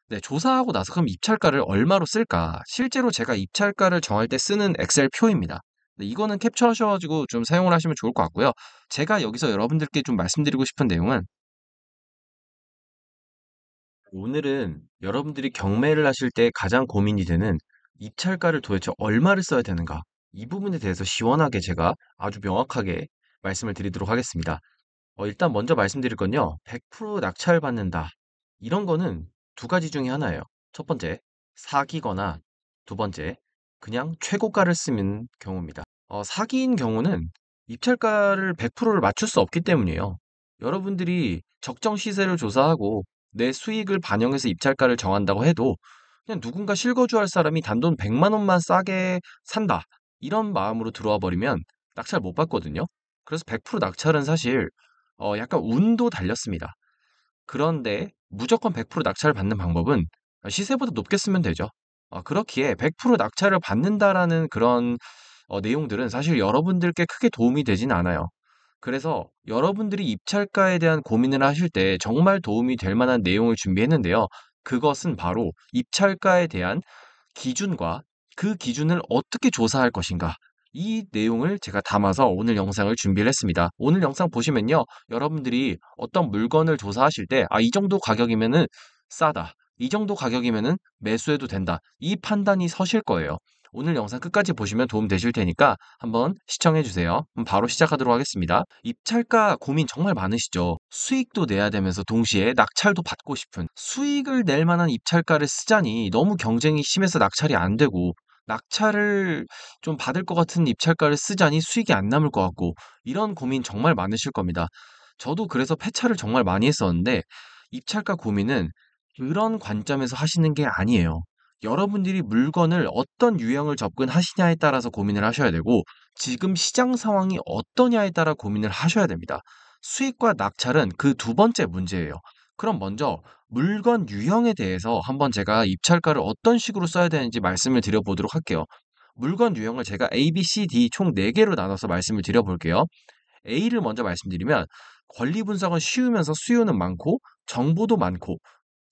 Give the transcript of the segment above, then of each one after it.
네, 조사하고 나서 그럼 입찰가를 얼마로 쓸까? 실제로 제가 입찰가를 정할 때 쓰는 엑셀 표입니다. 네, 이거는 캡처하셔 가지고 좀 사용을 하시면 좋을 것 같고요. 제가 여기서 여러분들께 좀 말씀드리고 싶은 내용은 오늘은 여러분들이 경매를 하실 때 가장 고민이 되는 입찰가를 도대체 얼마를 써야 되는가? 이 부분에 대해서 시원하게 제가 아주 명확하게 말씀을 드리도록 하겠습니다. 일단 먼저 말씀드릴 건요. 100% 낙찰받는다. 이런 거는 두 가지 중에 하나예요. 첫 번째, 사기거나 두 번째, 그냥 최고가를 쓰는 경우입니다. 사기인 경우는 입찰가를 100%를 맞출 수 없기 때문이에요. 여러분들이 적정 시세를 조사하고 내 수익을 반영해서 입찰가를 정한다고 해도 그냥 누군가 실거주할 사람이 단돈 100만 원만 싸게 산다. 이런 마음으로 들어와 버리면 낙찰 못 받거든요. 그래서 100% 낙찰은 사실 약간 운도 달렸습니다. 그런데 무조건 100% 낙찰을 받는 방법은 시세보다 높게 쓰면 되죠. 그렇기에 100% 낙찰을 받는다라는 그런 내용들은 사실 여러분들께 크게 도움이 되진 않아요. 그래서 여러분들이 입찰가에 대한 고민을 하실 때 정말 도움이 될 만한 내용을 준비했는데요. 그것은 바로 입찰가에 대한 기준과 그 기준을 어떻게 조사할 것인가. 이 내용을 제가 담아서 오늘 영상을 준비를 했습니다. 오늘 영상 보시면요. 여러분들이 어떤 물건을 조사하실 때, 이 정도 가격이면은 싸다. 이 정도 가격이면은 매수해도 된다. 이 판단이 서실 거예요. 오늘 영상 끝까지 보시면 도움 되실 테니까 한번 시청해 주세요. 그럼 바로 시작하도록 하겠습니다. 입찰가 고민 정말 많으시죠? 수익도 내야 되면서 동시에 낙찰도 받고 싶은 수익을 낼 만한 입찰가를 쓰자니 너무 경쟁이 심해서 낙찰이 안 되고 낙찰을 좀 받을 것 같은 입찰가를 쓰자니 수익이 안 남을 것 같고 이런 고민 정말 많으실 겁니다. 저도 그래서 폐차를 정말 많이 했었는데 입찰가 고민은 그런 관점에서 하시는 게 아니에요. 여러분들이 물건을 어떤 유형을 접근하시냐에 따라서 고민을 하셔야 되고 지금 시장 상황이 어떠냐에 따라 고민을 하셔야 됩니다. 수익과 낙찰은 그 두 번째 문제예요. 그럼 먼저 물건 유형에 대해서 한번 제가 입찰가를 어떤 식으로 써야 되는지 말씀을 드려보도록 할게요. 물건 유형을 제가 A, B, C, D 총 4개로 나눠서 말씀을 드려볼게요. A를 먼저 말씀드리면 권리 분석은 쉬우면서 수요는 많고 정보도 많고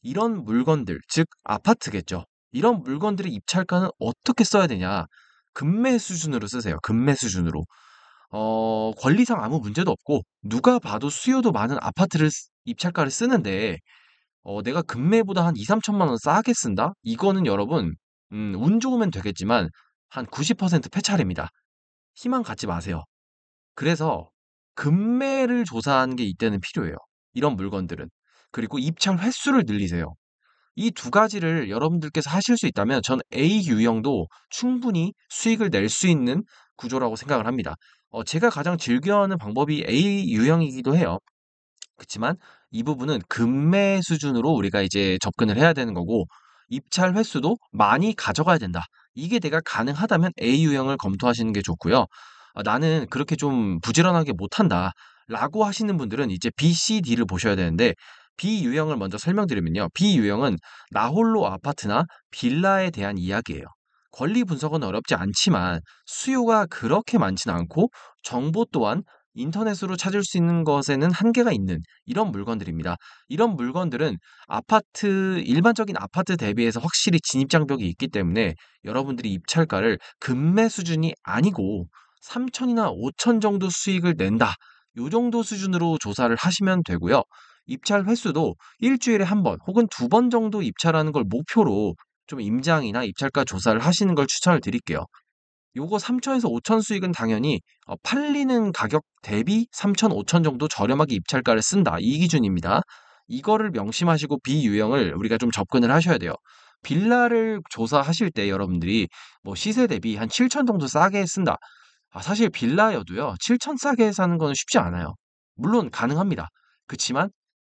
이런 물건들, 즉 아파트겠죠. 이런 물건들의 입찰가는 어떻게 써야 되냐? 금매 수준으로 쓰세요. 금매 수준으로. 권리상 아무 문제도 없고 누가 봐도 수요도 많은 아파트를 입찰가를 쓰는데 내가 금매보다 한 2-3천만 원 싸게 쓴다? 이거는 여러분 운 좋으면 되겠지만 한 90% 패찰입니다. 희망 갖지 마세요. 그래서 금매를 조사하는 게 이때는 필요해요. 이런 물건들은. 그리고 입찰 횟수를 늘리세요. 이 두 가지를 여러분들께서 하실 수 있다면 전 A 유형도 충분히 수익을 낼 수 있는 구조라고 생각을 합니다. 제가 가장 즐겨하는 방법이 A 유형이기도 해요. 그치만 이 부분은 금매 수준으로 우리가 이제 접근을 해야 되는 거고 입찰 횟수도 많이 가져가야 된다. 이게 내가 가능하다면 A 유형을 검토하시는 게 좋고요. '나는 그렇게 좀 부지런하게 못한다.'라고 하시는 분들은 이제 B, C, D를 보셔야 되는데 B 유형을 먼저 설명드리면요. B 유형은 나홀로 아파트나 빌라에 대한 이야기예요. 권리 분석은 어렵지 않지만 수요가 그렇게 많지는 않고 정보 또한 인터넷으로 찾을 수 있는 것에는 한계가 있는 이런 물건들입니다. 이런 물건들은 일반적인 아파트 대비해서 확실히 진입 장벽이 있기 때문에 여러분들이 입찰가를 금매 수준이 아니고 3천이나 5천 정도 수익을 낸다. 요 정도 수준으로 조사를 하시면 되고요. 입찰 횟수도 일 주일에 한 번 혹은 두 번 정도 입찰하는 걸 목표로 좀 임장이나 입찰가 조사를 하시는 걸 추천을 드릴게요. 요거 3천에서 5천 수익은 당연히 팔리는 가격 대비 3천, 5천 정도 저렴하게 입찰가를 쓴다. 이 기준입니다. 이거를 명심하시고 비유형을 우리가 좀 접근을 하셔야 돼요. 빌라를 조사하실 때 여러분들이 뭐 시세 대비 한 7천 정도 싸게 쓴다. 사실 빌라여도요. 7천 싸게 사는 거는 쉽지 않아요. 물론 가능합니다. 그치만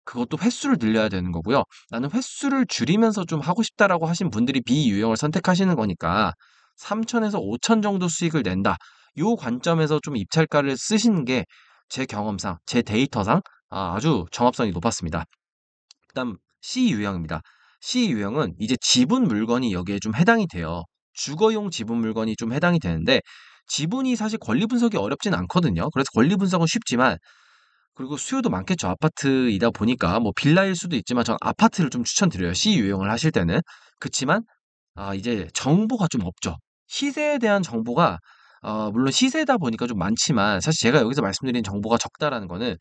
그것도 횟수를 늘려야 되는 거고요. '나는 횟수를 줄이면서 좀 하고 싶다.'라고 하신 분들이 B 유형을 선택하시는 거니까 3천에서 5천 정도 수익을 낸다. 요 관점에서 좀 입찰가를 쓰시는 게 제 경험상, 제 데이터상 아주 정합성이 높았습니다. 그다음 C 유형입니다. C 유형은 이제 지분 물건이 여기에 좀 해당이 돼요. 주거용 지분 물건이 좀 해당이 되는데 지분이 사실 권리 분석이 어렵진 않거든요. 그래서 권리 분석은 쉽지만 그리고 수요도 많겠죠. 아파트이다 보니까 뭐 빌라일 수도 있지만 전 아파트를 좀 추천드려요, 시 유형을 하실 때는. 그치만 이제 정보가 좀 없죠. 시세에 대한 정보가 물론 시세다 보니까 좀 많지만 사실 제가 여기서 말씀드린 정보가 적다라는 거는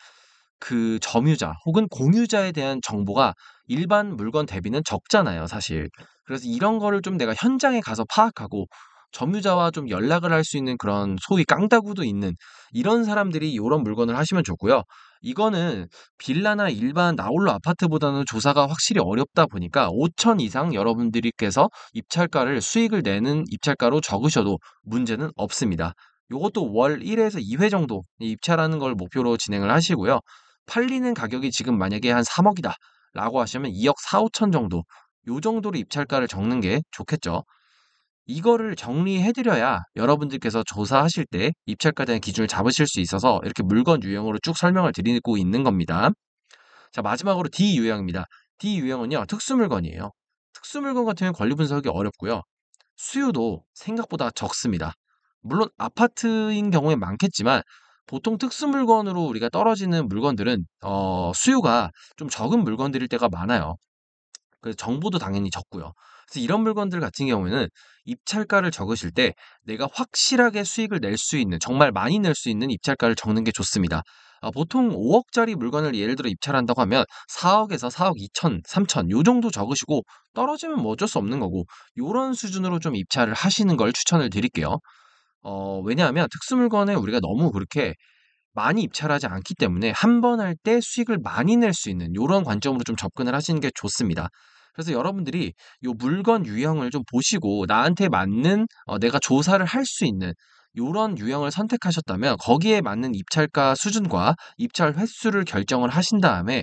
그 점유자 혹은 공유자에 대한 정보가 일반 물건 대비는 적잖아요, 사실. 그래서 이런 거를 좀 내가 현장에 가서 파악하고 점유자와 좀 연락을 할 수 있는 그런 소위 깡다구도 있는 이런 사람들이 요런 물건을 하시면 좋고요. 이거는 빌라나 일반 나홀로 아파트보다는 조사가 확실히 어렵다 보니까 5천 이상 여러분들께서 입찰가를 수익을 내는 입찰가로 적으셔도 문제는 없습니다. 요것도 월 1 에서 2회 정도 입찰하는 걸 목표로 진행을 하시고요. 팔리는 가격이 지금 만약에 한 3억 이다 라고 하시면 2억 4-5천 정도 요 정도로 입찰가를 적는 게 좋겠죠. 이거를 정리해 드려야 여러분들께서 조사하실 때 입찰가에 대한 기준을 잡으실 수 있어서 이렇게 물건 유형으로 쭉 설명을 드리고 있는 겁니다. 자, 마지막으로 D 유형입니다. D 유형은요, 특수 물건이에요. 특수 물건 같은 경우는 권리 분석이 어렵고요. 수요도 생각보다 적습니다. 물론 아파트인 경우에 많겠지만 보통 특수 물건으로 우리가 떨어지는 물건들은 수요가 좀 적은 물건들일 때가 많아요. 그래서 정보도 당연히 적고요. 그래서 이런 물건들 같은 경우에는 입찰가를 적으실 때 내가 확실하게 수익을 낼 수 있는 정말 많이 낼 수 있는 입찰가를 적는 게 좋습니다. 보통 5억짜리 물건을 예를 들어 입찰한다고 하면 4억에서 4억 2천, 3천 요 정도 적으시고 떨어지면 뭐 어쩔 수 없는 거고 요런 수준으로 좀 입찰을 하시는 걸 추천을 드릴게요. 왜냐하면 특수 물건에 우리가 너무 그렇게 많이 입찰하지 않기 때문에 한 번 할 때 수익을 많이 낼 수 있는 요런 관점으로 좀 접근을 하시는 게 좋습니다. 그래서 여러분들이 요 물건 유형을 좀 보시고 나한테 맞는 내가 조사를 할 수 있는 요런 유형을 선택하셨다면 거기에 맞는 입찰가 수준과 입찰 횟수를 결정을 하신 다음에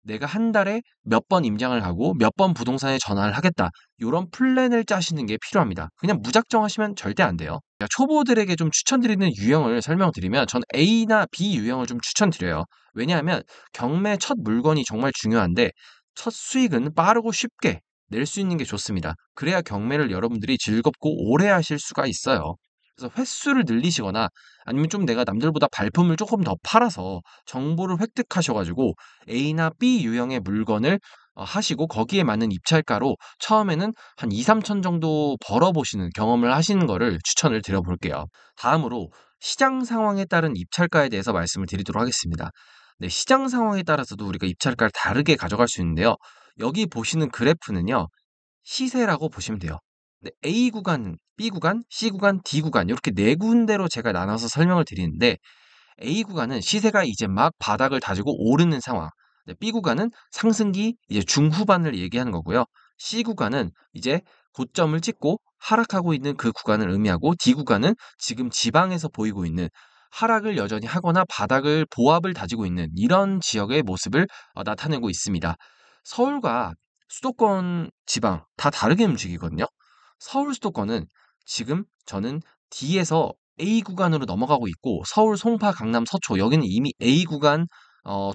내가 한 달에 몇 번 임장을 하고 몇 번 부동산에 전화를 하겠다. 요런 플랜을 짜시는 게 필요합니다. 그냥 무작정 하시면 절대 안 돼요. 초보들에게 좀 추천드리는 유형을 설명드리면 전 A나 B 유형을 좀 추천드려요. 왜냐하면 경매 첫 물건이 정말 중요한데 첫 수익은 빠르고 쉽게 낼 수 있는 게 좋습니다. 그래야 경매를 여러분들이 즐겁고 오래 하실 수가 있어요. 그래서 횟수를 늘리시거나 아니면 좀 내가 남들보다 발품을 조금 더 팔아서 정보를 획득하셔 가지고 A나 B 유형의 물건을 하시고 거기에 맞는 입찰가로 처음에는 한 2-3천 정도 벌어 보시는 경험을 하시는 거를 추천을 드려 볼게요. 다음으로 시장 상황에 따른 입찰가에 대해서 말씀을 드리도록 하겠습니다. 네, 시장 상황에 따라서도 우리가 입찰가를 다르게 가져갈 수 있는데요. 여기 보시는 그래프는요. 시세라고 보시면 돼요. 네, A 구간, B 구간, C 구간, D 구간 이렇게 네 군데로 제가 나눠서 설명을 드리는데 A 구간은 시세가 이제 막 바닥을 다지고 오르는 상황. 네, B 구간은 상승기 이제 중후반을 얘기하는 거고요. C 구간은 이제 고점을 찍고 하락하고 있는 그 구간을 의미하고 D 구간은 지금 지방에서 보이고 있는 하락을 여전히 하거나 바닥을 보합을 다지고 있는 이런 지역의 모습을 나타내고 있습니다. 서울과 수도권 지방 다 다르게 움직이거든요. 서울 수도권은 지금 저는 D에서 A 구간으로 넘어가고 있고 서울, 송파, 강남, 서초 여기는 이미 A 구간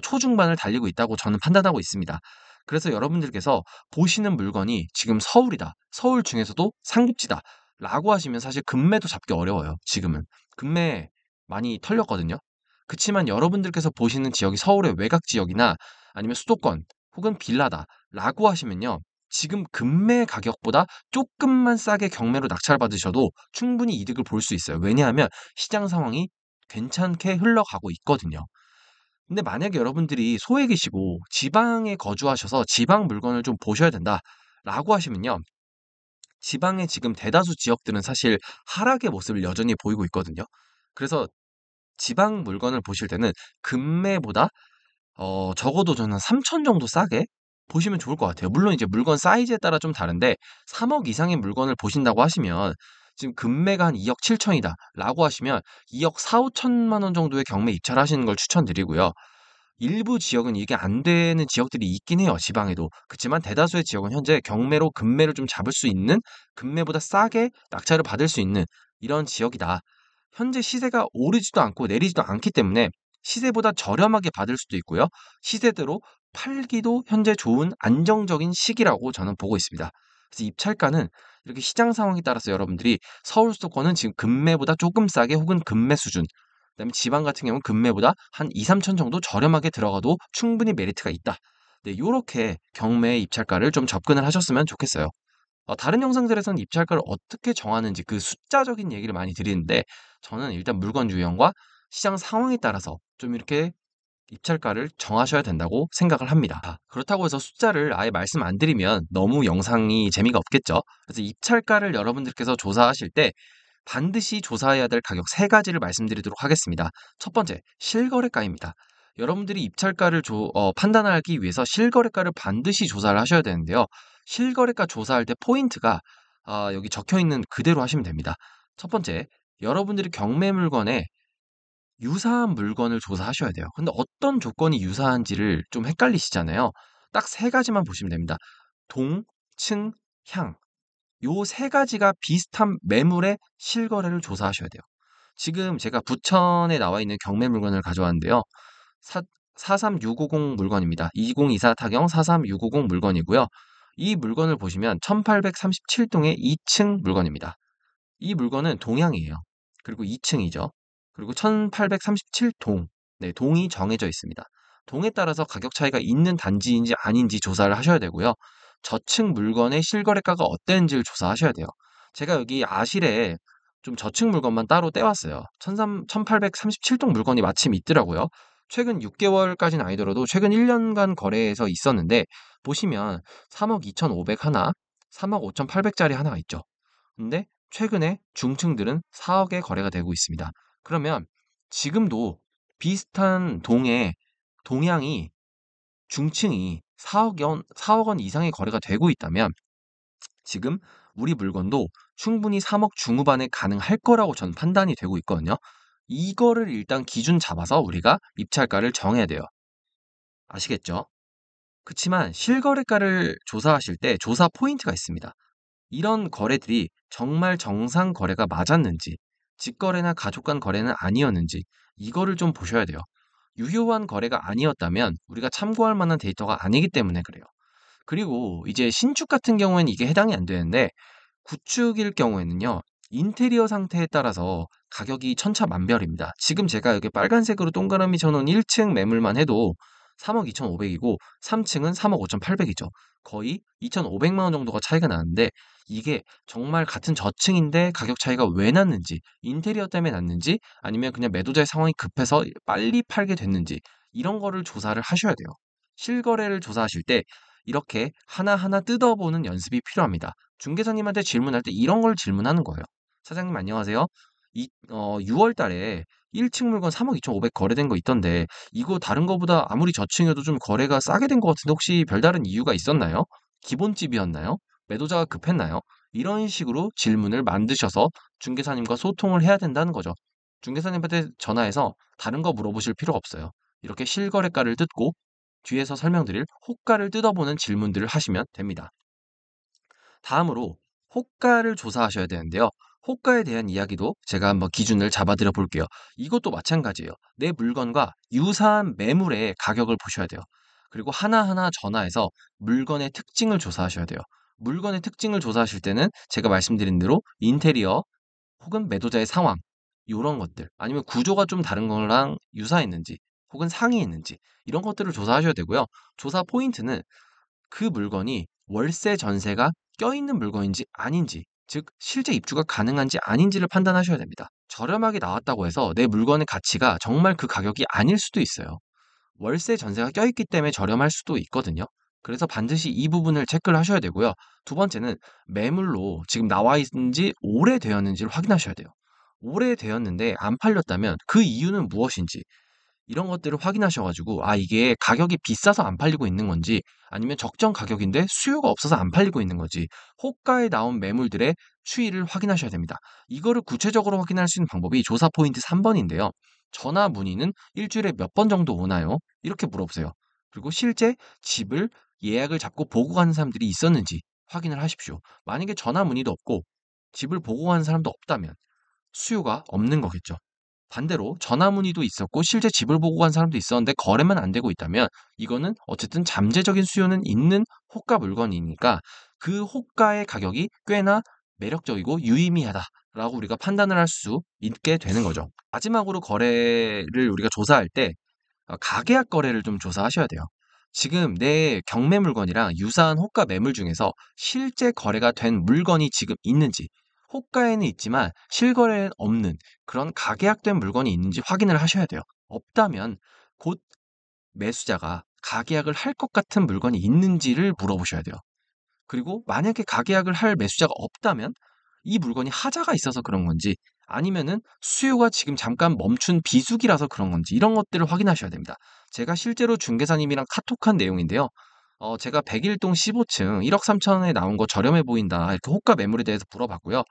초중반을 달리고 있다고 저는 판단하고 있습니다. 그래서 여러분들께서 보시는 물건이 지금 서울이다. 서울 중에서도 상급지다라고 하시면 사실 금매도 잡기 어려워요, 지금은. 금매 많이 털렸거든요. 그치만 여러분들께서 보시는 지역이 서울의 외곽 지역이나 아니면 수도권 혹은 빌라다라고 하시면요. 지금 금매 가격보다 쪼끔만 싸게 경매로 낙찰받으셔도 충분히 이득을 볼 수 있어요. 왜냐하면 시장 상황이 괜찮게 흘러가고 있거든요. 근데 만약에 여러분들이 소액이시고 지방에 거주하셔서 '지방 물건을 좀 보셔야 된다.'라고 하시면요. 지방의 지금 대다수 지역들은 사실 하락의 모습을 여전히 보이고 있거든요. 그래서 지방 물건을 보실 때는 금매보다 적어도 저는 3천 정도 싸게 보시면 좋을 것 같아요. 물론 이제 물건 사이즈에 따라 좀 다른데 3억 이상의 물건을 보신다고 하시면 지금 금매가 한 2억 7천이다 라고 하시면 2억 4-5천만 원 정도의 경매 입찰하시는 걸 추천드리고요. 일부 지역은 이게 안 되는 지역들이 있긴 해요, 지방에도. 그치만 대다수의 지역은 현재 경매로 금매를 좀 잡을 수 있는 금매보다 싸게 낙찰을 받을 수 있는 이런 지역이다. 현재 시세가 오르지도 않고 내리지도 않기 때문에 시세보다 저렴하게 받을 수도 있고요. 시세대로 팔기도 현재 좋은 안정적인 시기라고 저는 보고 있습니다. 그래서 입찰가는 이렇게 시장 상황에 따라서 여러분들이 서울 수도권은 지금 금매보다 조금 싸게 혹은 금매 수준 그다음에 지방 같은 경우는 금매보다 한 2-3천 정도 저렴하게 들어가도 충분히 메리트가 있다. 네, 요렇게 경매 입찰가를 좀 접근을 하셨으면 좋겠어요. 다른 영상들에서는 입찰가를 어떻게 정하는지 그 숫자적인 얘기를 많이 드리는데 저는 일단 물건 유형과 시장 상황에 따라서 좀 이렇게 입찰가를 정하셔야 된다고 생각을 합니다. 그렇다고 해서 숫자를 아예 말씀 안 드리면 너무 영상이 재미가 없겠죠. 그래서 입찰가를 여러분들께서 조사하실 때 반드시 조사해야 될 가격 세 가지를 말씀드리도록 하겠습니다. 첫 번째, 실거래가입니다. 여러분들이 입찰가를 판단하기 위해서 실거래가를 반드시 조사를 하셔야 되는데요. 실거래가 조사할 때 포인트가 여기 적혀 있는 그대로 하시면 됩니다. 첫 번째, 여러분들이 경매 물건에 유사한 물건을 조사하셔야 돼요. 근데 어떤 조건이 유사한지를 좀 헷갈리시잖아요. 딱 세 가지만 보시면 됩니다. 동, 층, 향. 요 세 가지가 비슷한 매물의 실거래를 조사하셔야 돼요. 지금 제가 부천에 나와 있는 경매 물건을 가져왔는데요. 사 43650 물건입니다. 2024 타경 43650 물건이고요. 이 물건을 보시면 1837 동의 2층 물건입니다. 이 물건은 동향이에요. 그리고 2층이죠. 그리고 1837동. 네, 동이 정해져 있습니다. 동에 따라서 가격 차이가 있는 단지인지 아닌지 조사를 하셔야 되고요. 저층 물건의 실거래가가 어땠는지를 조사하셔야 돼요. 제가 여기 아실에 좀 저층 물건만 따로 떼왔어요. 1837동 물건이 마침 있더라고요. 최근 6개월까지는 아니더라도 최근 1년간 거래에서 있었는데 보시면 3억 2,500 하나, 3억 5,800짜리 하나가 있죠. 근데 최근에 중층들은 4억에 거래가 되고 있습니다. 그러면 지금도 비슷한 동의 동향이 중층이 4억 원 이상의 거래가 되고 있다면 지금 우리 물건도 충분히 3억 중후반에 가능할 거라고 저는 판단이 되고 있거든요. 이거를 일단 기준 잡아서 우리가 입찰가를 정해야 돼요. 아시겠죠? 그치만 실거래가를 조사하실 때 조사 포인트가 있습니다. 이런 거래들이 정말 정상 거래가 맞았는지, 직거래나 가족 간 거래는 아니었는지, 이거를 좀 보셔야 돼요. 유효한 거래가 아니었다면 우리가 참고할 만한 데이터가 아니기 때문에 그래요. 그리고 이제 신축 같은 경우에는 이게 해당이 안 되는데, 구축일 경우에는요, 인테리어 상태에 따라서 가격이 천차만별입니다. 지금 제가 여기 빨간색으로 동그라미 쳐놓은 1층 매물만 해도 3억 2,500이고 3층은 3억 5,800이죠. 거의 2,500만 원 정도가 차이가 나는데 이게 정말 같은 저층인데 가격 차이가 왜 났는지, 인테리어 때문에 났는지 아니면 그냥 매도자의 상황이 급해서 빨리 팔게 됐는지 이런 거를 조사를 하셔야 돼요. 실거래를 조사하실 때 이렇게 하나하나 뜯어보는 연습이 필요합니다. 중개사님한테 질문할 때 이런 걸 질문하는 거예요. "사장님 안녕하세요. 6월 달에 1층 물건 3억 2,500 거래된 거 있던데 이거 다른 거보다 아무리 저층이어도 좀 거래가 싸게 된 것 같은데 혹시 별다른 이유가 있었나요? 기본집이었나요? 매도자가 급했나요?" 이런 식으로 질문을 만드셔서 중개사님과 소통을 해야 된다는 거죠. 중개사님한테 전화해서 다른 거 물어보실 필요가 없어요. 이렇게 실거래가를 뜯고 뒤에서 설명드릴 호가를 뜯어보는 질문들을 하시면 됩니다. 다음으로 호가를 조사하셔야 되는데요. 호가에 대한 이야기도 제가 한번 기준을 잡아드려 볼게요. 이것도 마찬가지예요. 내 물건과 유사한 매물의 가격을 보셔야 돼요. 그리고 하나하나 전화해서 물건의 특징을 조사하셔야 돼요. 물건의 특징을 조사하실 때는 제가 말씀드린 대로 인테리어 혹은 매도자의 상황, 요런 것들, 아니면 구조가 좀 다른 거랑 유사했는지, 혹은 상이했는지, 이런 것들을 조사하셔야 되고요. 조사 포인트는 그 물건이 월세 전세가 껴있는 물건인지 아닌지, 즉 실제 입주가 가능한지 아닌지를 판단하셔야 됩니다. 저렴하게 나왔다고 해서 내 물건의 가치가 정말 그 가격이 아닐 수도 있어요. 월세 전세가 껴있기 때문에 저렴할 수도 있거든요. 그래서 반드시 이 부분을 체크를 하셔야 되고요. 두 번째는 매물로 지금 나와 있는지 오래되었는지를 확인하셔야 돼요. 오래되었는데 안 팔렸다면 그 이유는 무엇인지, 이런 것들을 확인하셔 가지고 이게 가격이 비싸서 안 팔리고 있는 건지 아니면 적정 가격인데 수요가 없어서 안 팔리고 있는 건지 호가에 나온 매물들의 추이를 확인하셔야 됩니다. 이거를 구체적으로 확인할 수 있는 방법이 조사 포인트 3번인데요. 전화 문의는 일 주일에 몇 번 정도 오나요? 이렇게 물어보세요. 그리고 실제 집을 예약을 잡고 보고 가는 사람들이 있었는지 확인을 하십시오. 만약에 전화 문의도 없고 집을 보고 가는 사람도 없다면 수요가 없는 거겠죠. 반대로 전화 문의도 있었고 실제 집을 보고 간 사람도 있었는데 거래만 안 되고 있다면 이거는 어쨌든 잠재적인 수요는 있는 호가 물건이니까 그 호가의 가격이 꽤나 매력적이고 유의미하다. 라고 우리가 판단을 할 수 있게 되는 거죠. 마지막으로 거래를 우리가 조사할 때 가계약 거래를 좀 조사하셔야 돼요. 지금 내 경매 물건이랑 유사한 호가 매물 중에서 실제 거래가 된 물건이 지금 있는지, 호가에는 있지만 실거래에는 없는 그런 가계약된 물건이 있는지 확인을 하셔야 돼요. 없다면 곧 매수자가 가계약을 할 것 같은 물건이 있는지를 물어보셔야 돼요. 그리고 만약에 가계약을 할 매수자가 없다면 이 물건이 하자가 있어서 그런 건지, 아니면은 수요가 지금 잠깐 멈춘 비수기라서 그런 건지, 이런 것들을 확인하셔야 됩니다. 제가 실제로 중개사님이랑 카톡한 내용인데요. 제가 백일동 15층 1억 3천에 나온 거 저렴해 보인다, 이렇게 호가 매물에 대해서 물어봤고요.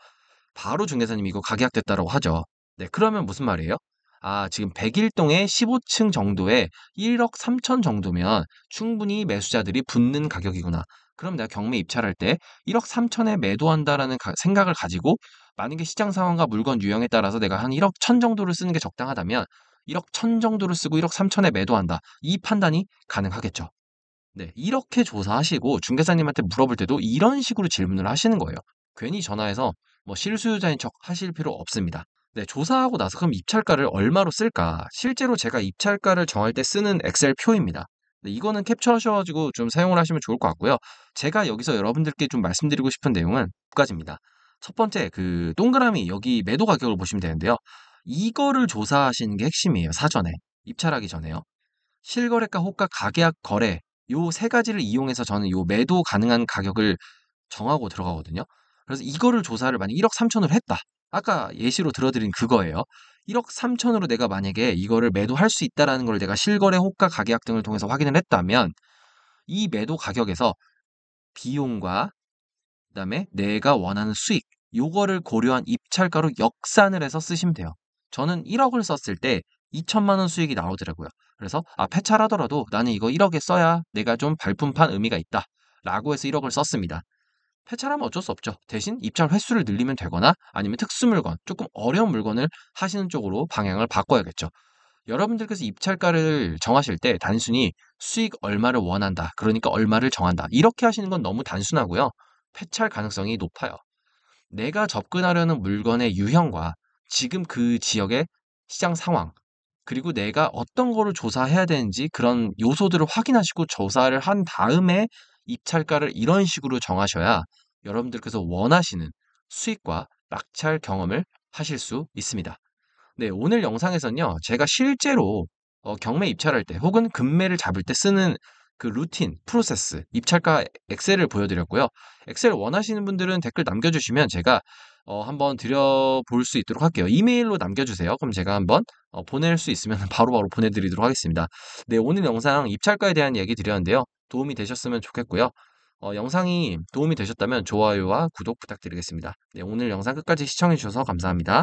바로 중개사님이 이거 가계약됐다라고 하죠. 네, 그러면 무슨 말이에요? 아, 지금 백일동에 15층 정도에 1억 3천 정도면 충분히 매수자들이 붙는 가격이구나. 그럼 내가 경매 입찰할 때 1억 3천에 매도한다라는 생각을 가지고, 만약에 시장 상황과 물건 유형에 따라서 내가 한 1억 1천 정도를 쓰는 게 적당하다면 1억 1천 정도를 쓰고 1억 3천에 매도한다. 이 판단이 가능하겠죠. 네, 이렇게 조사하시고 중개사님한테 물어볼 때도 이런 식으로 질문을 하시는 거예요. 괜히 전화해서 뭐 실수요자인 척 하실 필요 없습니다. 네, 조사하고 나서 그럼 입찰가를 얼마로 쓸까? 실제로 제가 입찰가를 정할 때 쓰는 엑셀 표입니다. 네, 이거는 캡처하셔가지고 좀 사용을 하시면 좋을 것 같고요. 제가 여기서 여러분들께 좀 말씀드리고 싶은 내용은 두 가지입니다. 첫 번째, 그 동그라미 여기 매도 가격을 보시면 되는데요. 이거를 조사하시는 게 핵심이에요. 사전에. 입찰하기 전에요. 실거래가, 호가, 가계약, 거래, 요 세 가지를 이용해서 저는 요 매도 가능한 가격을 정하고 들어가거든요. 그래서 이거를 조사를 만약 1억 3천으로 했다. 아까 예시로 들어드린 그거예요. 1억 3천으로 내가 만약에 이거를 매도할 수 있다라는 걸 내가 실거래, 호가, 가계약 등을 통해서 확인을 했다면, 이 매도 가격에서 비용과 그다음에 내가 원하는 수익, 요거를 고려한 입찰가로 역산을 해서 쓰시면 돼요. 저는 1억을 썼을 때 2천만 원 수익이 나오더라고요. 그래서 폐차하더라도 나는 이거 1억에 써야 내가 좀 발품판 의미가 있다, 라고 해서 1억을 썼습니다. 폐차하면 어쩔 수 없죠. 대신 입찰 횟수를 늘리면 되거나, 아니면 특수 물건, 조금 어려운 물건을 하시는 쪽으로 방향을 바꿔야겠죠. 여러분들께서 입찰가를 정하실 때 단순히 수익 얼마를 원한다, 그러니까 얼마를 정한다, 이렇게 하시는 건 너무 단순하고요. 폐찰 가능성이 높아요. 내가 접근하려는 물건의 유형과 지금 그 지역의 시장 상황, 그리고 내가 어떤 거를 조사해야 되는지, 그런 요소들을 확인하시고 조사를 한 다음에 입찰가를 이런 식으로 정하셔야 여러분들께서 원하시는 수익과 낙찰 경험을 하실 수 있습니다. 네, 오늘 영상에서는요, 제가 실제로 경매 입찰할 때 혹은 금매를 잡을 때 쓰는 그 루틴, 프로세스, 입찰가 엑셀을 보여드렸고요. 엑셀 원하시는 분들은 댓글 남겨주시면 제가 한번 드려볼 수 있도록 할게요. 이메일로 남겨주세요. 그럼 제가 한번 보낼 수 있으면 바로바로 보내드리도록 하겠습니다. 네, 오늘 영상 입찰가에 대한 얘기 드렸는데요. 도움이 되셨으면 좋겠고요. 영상이 도움이 되셨다면 좋아요와 구독 부탁드리겠습니다. 네, 오늘 영상 끝까지 시청해주셔서 감사합니다.